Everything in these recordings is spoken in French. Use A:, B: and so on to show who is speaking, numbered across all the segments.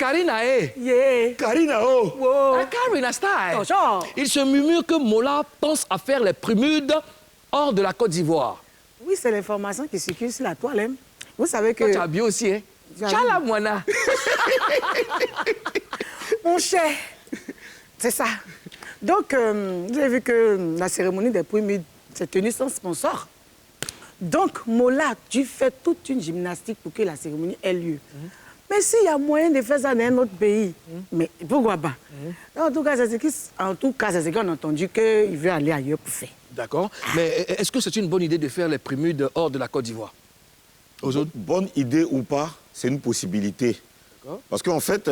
A: Karina,
B: Yeah.
C: Karina, oh.
B: Wow.
A: Karina style.
B: Bonjour.
A: Il se murmure que Mola pense à faire les prémudes hors de la Côte d'Ivoire.
B: Oui, c'est l'information qui circule sur la toile. Hein. Vous savez que...
A: Toi, tu as bien aussi, hein? Tchala, Moana.
B: Mon cher, c'est ça. Donc, vous avez vu que la cérémonie des prémudes s'est tenue sans sponsor. Donc, Mola, tu fais toute une gymnastique pour que la cérémonie ait lieu. Mais s'il y a moyen de faire ça dans un autre pays, mais pourquoi pas? En tout cas, c'est ce qu'on a entendu qu'il veut aller ailleurs pour faire.
A: D'accord. Mais est-ce que c'est une bonne idée de faire les prémudes hors de la Côte d'Ivoire?
C: Bonne idée ou pas, c'est une possibilité. Parce qu'en fait,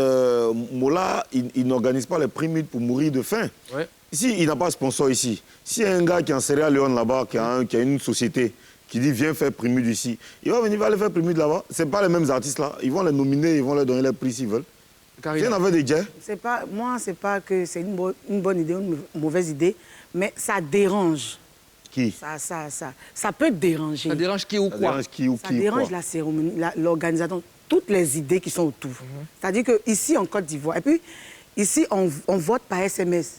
C: Mola, il n'organise pas les prémudes pour mourir de faim.
A: Ouais.
C: Ici, il n'a pas de sponsor ici. S'il y a un gars qui est en Sierra Leone là-bas, qui a une société, qui dit viens faire prémude ici, il va venir, il va aller faire prémude là-bas. Ce n'est pas les mêmes artistes là. Ils vont les nominer, ils vont leur donner les prix s'ils veulent.
A: Karina.
C: Viens avec des jets.
B: Moi, c'est pas que c'est une bonne idée ou une mauvaise idée, mais ça dérange.
C: Qui?
B: Ça peut déranger.
A: Ça dérange qui ou quoi?
C: Ça dérange qui ou
B: Ça
C: qui
B: dérange
C: quoi?
B: la cérémonie, l'organisation, toutes les idées qui sont autour. C'est-à-dire qu'ici, en Côte d'Ivoire, et puis ici, on vote par SMS.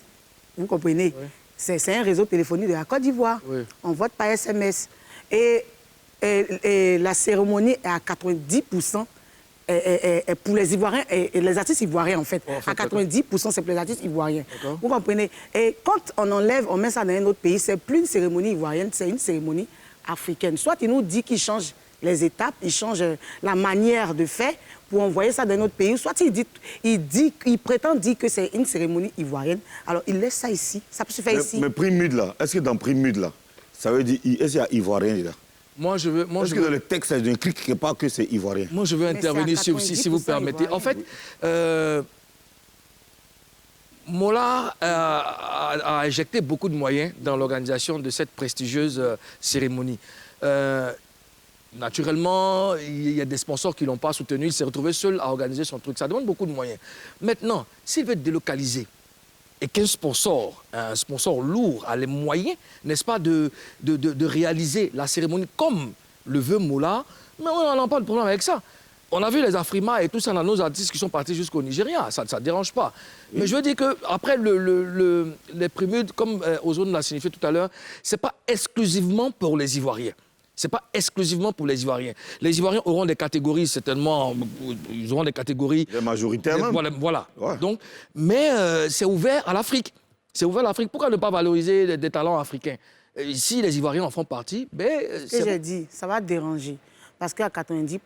B: Vous comprenez?
A: Oui.
B: C'est un réseau téléphonique de la Côte d'Ivoire.
A: Oui.
B: On vote par SMS. Et la cérémonie est à 90% pour les Ivoiriens et les artistes ivoiriens, en fait.
A: Oh, en fait,
B: à 90%, c'est pour les artistes ivoiriens.
A: D'accord.
B: Vous comprenez? Et quand on enlève, on met ça dans un autre pays, c'est plus une cérémonie ivoirienne, c'est une cérémonie africaine. Soit il nous dit qu'il change les étapes, il change la manière de faire pour envoyer ça dans notre pays, soit il prétend dire que c'est une cérémonie ivoirienne. Alors, il laisse ça ici. Ça peut se faire ici.
C: Mais prémude là, est-ce que dans prémude là, ça veut dire, est-ce qu'il y a ivoirien là?
A: Moi, je veux...
C: Est-ce que dans le texte, ça ne clique pas que c'est ivoirien?
A: Moi, je veux intervenir si vous permettez. En fait, Mola a injecté beaucoup de moyens dans l'organisation de cette prestigieuse cérémonie. Naturellement, il y a des sponsors qui ne l'ont pas soutenu. Il s'est retrouvé seul à organiser son truc. Ça demande beaucoup de moyens. Maintenant, s'il veut délocaliser et qu'un sponsor, un sponsor lourd, a les moyens, n'est-ce pas, de réaliser la cérémonie comme le veut Mola, mais on n'a pas de problème avec ça. On a vu les Afrima et tout ça, dans nos artistes qui sont partis jusqu'au Nigeria. Ça ne dérange pas. Oui. Mais je veux dire qu'après, les prémudes, comme Ozone l'a signifié tout à l'heure, ce n'est pas exclusivement pour les Ivoiriens. Ce n'est pas exclusivement pour les Ivoiriens. Les Ivoiriens auront des catégories, certainement, ils auront des catégories...
C: La majorité même.
A: Voilà.
C: Ouais.
A: Donc, mais c'est ouvert à l'Afrique. C'est ouvert à l'Afrique. Pourquoi ne pas valoriser des talents africains? Si les Ivoiriens en font partie, ben...
B: Ce que j'ai dit, ça va déranger. Parce qu'à 90%,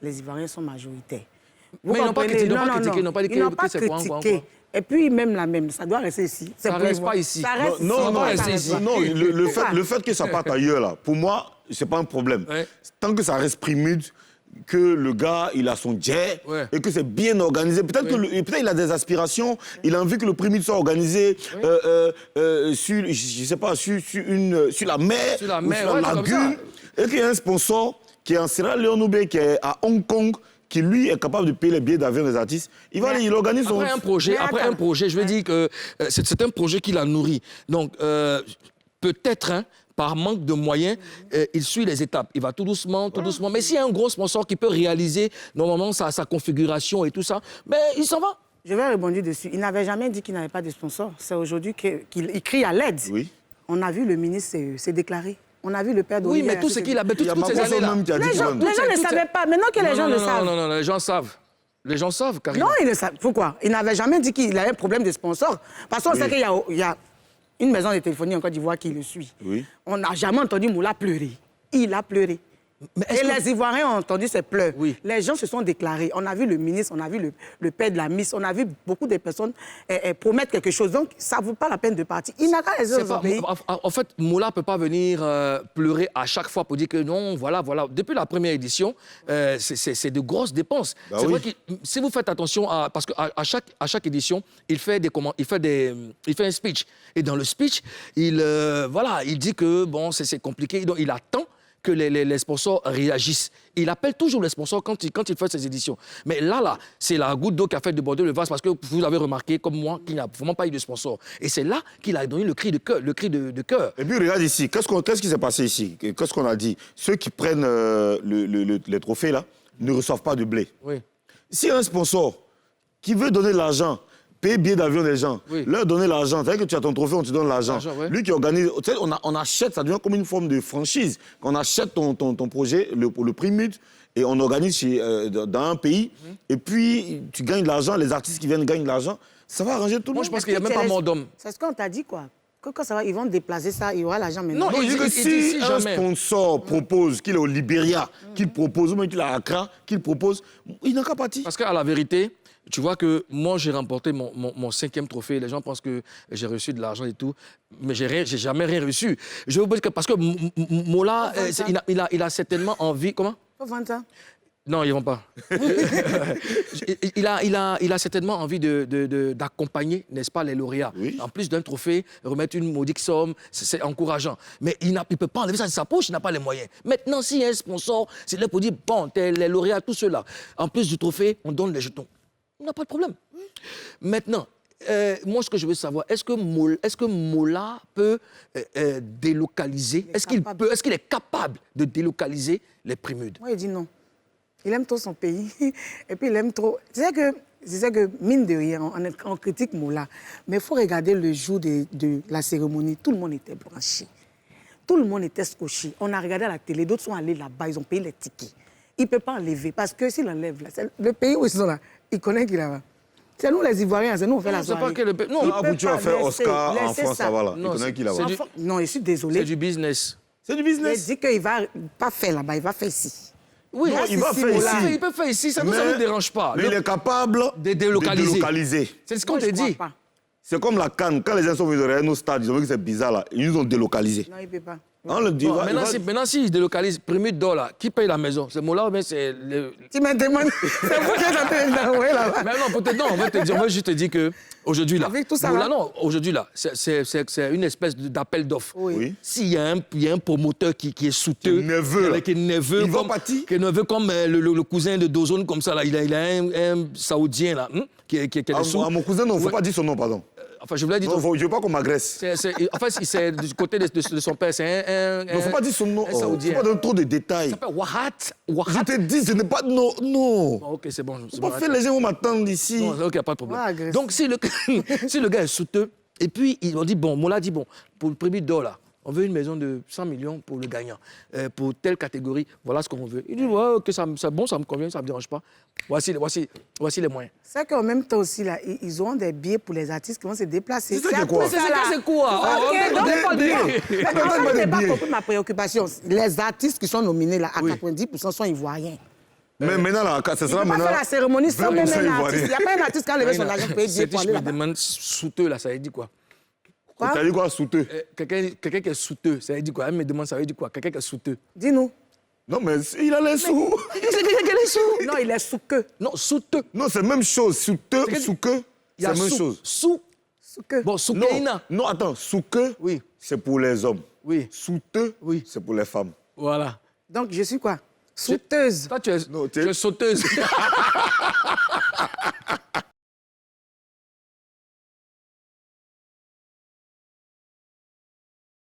B: les Ivoiriens sont majoritaires.
A: Mais ils n'ont pas critiqué, ils n'ont pas dit que c'est quoi.
B: Et puis, même, ça doit rester ici.
A: Ça ne reste pas ici.
B: Ça reste
C: non,
B: ici.
C: Non, le fait que ça parte ailleurs, là, pour moi, ce n'est pas un problème.
A: Ouais.
C: Tant que ça reste prémude, que le gars, il a son jet,
A: ouais,
C: et que c'est bien organisé. Peut-être qu'il a des aspirations, il a envie que le prémude soit organisé sur, je sais pas, sur la mer, sur la lagune, et qu'il y a un sponsor qui est en Sierra Leone ou bien qui est à Hong Kong, qui, lui, est capable de payer les billets d'avion des artistes. Il organise son...
A: Après un projet, je veux dire que c'est un projet qu'il a nourri. Donc, peut-être, par manque de moyens, il suit les étapes. Il va tout doucement, tout doucement. Mais s'il y a un gros sponsor qui peut réaliser, normalement, sa configuration et tout ça, ben, il s'en va.
B: Je vais rebondir dessus. Il n'avait jamais dit qu'il n'avait pas de sponsor. C'est aujourd'hui qu'il crie à l'aide.
C: Oui.
B: On a vu le ministre s'est déclaré. On a vu le père d'Olivier.
A: Oui, mais tout ce qu'il a... Toutes ces années-là.
B: Les gens ne savaient pas. Maintenant que les gens le savent.
A: Non, les gens savent. Les gens savent, Karina.
B: Non, ils ne savent. Pourquoi? Il n'avait jamais dit qu'il avait un problème de sponsor. Parce qu'on sait qu'il y a une maison de téléphonie en Côte d'Ivoire qui le suit.
C: Oui.
B: On n'a jamais entendu Moula pleurer. Il a pleuré. Et les Ivoiriens ont entendu ses pleurs.
A: Oui.
B: Les gens se sont déclarés. On a vu le ministre, on a vu le père de la Miss, on a vu beaucoup de personnes promettre quelque chose. Donc, ça ne vaut pas la peine de partir. Il n'a qu'à les obéir.
A: En fait, Moula ne peut pas venir pleurer à chaque fois pour dire que non, voilà. Depuis la première édition, c'est de grosses dépenses.
C: Bah
A: c'est
C: oui.
A: vrai que si vous faites attention, parce qu'à chaque édition, il fait un speech. Et dans le speech, il dit que bon, c'est compliqué. Donc, il attend que les sponsors réagissent. Il appelle toujours les sponsors quand il fait ses éditions. Mais là, c'est la goutte d'eau qui a fait déborder le vase parce que vous avez remarqué, comme moi, qu'il n'y a vraiment pas eu de sponsor. Et c'est là qu'il a donné le cri de cœur.
C: Et puis, regarde ici, qu'est-ce qui s'est passé ici? Qu'est-ce qu'on a dit? Ceux qui prennent les trophées, là, ne reçoivent pas de blé.
A: Oui.
C: Si un sponsor qui veut donner de l'argent, payer billet d'avion des gens,
A: Oui.
C: leur donner l'argent. C'est-à-dire que tu as ton trophée, on te donne l'argent.
A: Ouais.
C: Lui qui organise, tu sais, on achète, ça devient comme une forme de franchise. Quand on achète ton projet, le prix MUD, et on organise dans un pays, et puis tu gagnes de l'argent, les artistes qui viennent gagnent de l'argent, ça va arranger tout le monde.
A: Moi, je pense qu'il n'y a même pas mort d'homme.
B: C'est ce qu'on t'a dit, quoi. Que quand ça va, ils vont déplacer ça, il y aura l'argent maintenant.
C: Non, il dit que si un
A: jamais.
C: sponsor propose, qu'il est au Libéria, qu'il propose, ou même qu'il est à Accra, qu'il propose, il n'a qu'à partir.
A: Parce qu'à la vérité, tu vois que moi, j'ai remporté mon 5e trophée. Les gens pensent que j'ai reçu de l'argent et tout. Mais j'ai jamais rien reçu. Je veux dire que parce que Mola, il a certainement envie... Comment?
B: Faut vendre ça.
A: Non, ils ne vont pas. il a certainement envie d'accompagner, n'est-ce pas, les lauréats.
C: Oui.
A: En plus d'un trophée, remettre une modique somme, c'est encourageant. Mais il ne peut pas enlever ça de sa poche, il n'a pas les moyens. Maintenant, s'il y a un sponsor, c'est là pour dire, bon, les lauréats, tout cela. En plus du trophée, on donne les jetons. On n'a pas de problème. Maintenant, moi, ce que je veux savoir, est-ce que Mola peut délocaliser, est-ce qu'il est capable de délocaliser les prix MUD?
B: Moi, il dit non. Il aime trop son pays. Et puis, il aime trop... C'est ça que, mine de rien, on critique Mola. Mais il faut regarder le jour de la cérémonie. Tout le monde était branché. Tout le monde était scotché. On a regardé à la télé. D'autres sont allés là-bas. Ils ont payé les tickets. Il ne peut pas enlever. Parce que s'il enlève, là, le pays où ils sont là, il connaît qu'il est là-bas. C'est nous les Ivoiriens, c'est nous on fait la soirée.
A: Non,
C: tu vas faire Oscar en France, ça va là. Il connaît qui là-bas.
B: Non, je suis désolé.
A: C'est du business.
C: C'est du
B: Il
C: business.
B: dit qu'il ne va pas faire là-bas, il va faire ici.
A: Oui,
C: Non, il va faire ici.
A: Il peut faire ici, ça ne nous dérange pas.
C: Mais il est capable
A: de délocaliser.
B: C'est
A: ce qu'on te dit.
C: C'est comme la Cannes. Quand les gens sont venus regarder nos stades, ils ont vu que c'est bizarre là. Ils nous ont délocalisé.
B: Non, il ne peut pas.
C: On le dit.
A: Maintenant, s'ils délocalisent, premier $, qui paye la maison? C'est Mola ou bien c'est le...
B: Tu me demandes, c'est vous qui êtes en train d'envoyer là-bas.
A: Mais non, peut-être non, on va juste te dire que aujourd'hui là,
B: avec tout ça,
A: Mola, non, aujourd'hui là, c'est une espèce d'appel d'offres.
B: Oui.
A: S'il y a un promoteur qui est souteux, qui est nerveux, comme le cousin de Dozone comme ça là, il a un Saoudien là, qui est sous.
C: Mon cousin, non, il ne faut pas dire son nom, pardon.
A: Enfin, je voulais dire.
C: Non, je ne veux pas qu'on m'agresse.
A: En fait, c'est du côté de son père. C'est un.
C: Il ne faut pas dire son nom. Il ne faut pas donner trop de détails.
A: Il s'appelle Wahat.
C: Je te dis, ce n'est pas. Non.
A: Bon, ok, c'est bon.
C: Faut pas faire, les gens vont m'attendre ici.
A: Non, ok, pas de problème.
B: Ouais,
A: donc, si le gars est souteux, et puis ils ont dit, bon, Mola dit, bon, pour le premier $, on veut une maison de 100 millions pour le gagnant. Pour telle catégorie, voilà ce qu'on veut. Il dit, ouais, ok, c'est bon, ça me convient, ça ne me dérange pas. Voici les moyens.
B: C'est qu'en même temps aussi, là, ils auront des billets pour les artistes qui vont se déplacer.
C: C'est ça qui est quoi?
A: C'est quoi?
B: Ok, donc
C: des
B: c'est pas
C: billets.
B: compris ma préoccupation. Les artistes qui sont nominés, là, à 90% sont ivoiriens.
C: Mais maintenant, là, ce
B: Ils
C: sera
B: ne peuvent pas
C: maintenant.
B: faire la cérémonie sans même
C: 20%
B: un
C: ivoiriens.
B: artiste. Il n'y a pas un artiste qui a levé son argent pour payer billet pour
A: Si
B: aller
A: je me
B: là-bas.
A: demande souteux, là, ça veut dire quoi?
B: Quoi?
C: Tu as dit quoi, souteux?
A: Quelqu'un qui est souteux, ça veut dire quoi? Elle me demande, ça veut dire quoi? Quelqu'un qui est souteux.
B: Dis-nous.
C: Non, mais il a les sous.
A: C'est quelqu'un qui a les sous.
B: Non, il est sous-que.
A: Non, souteux.
C: Non, c'est la même chose. Souteux,
A: C'est
C: sous-que,
A: Il y
C: c'est
A: a
C: la même chose.
A: Sous.
B: Sous-que.
A: Bon,
C: Non,
A: soukaina.
C: non, attends, sous-que,
A: Oui.
C: c'est pour les hommes.
A: Oui.
C: Souteux,
A: Oui.
C: c'est pour les femmes.
A: Voilà.
B: Donc, je suis quoi? Sauteuse.
A: Toi, tu es sauteuse.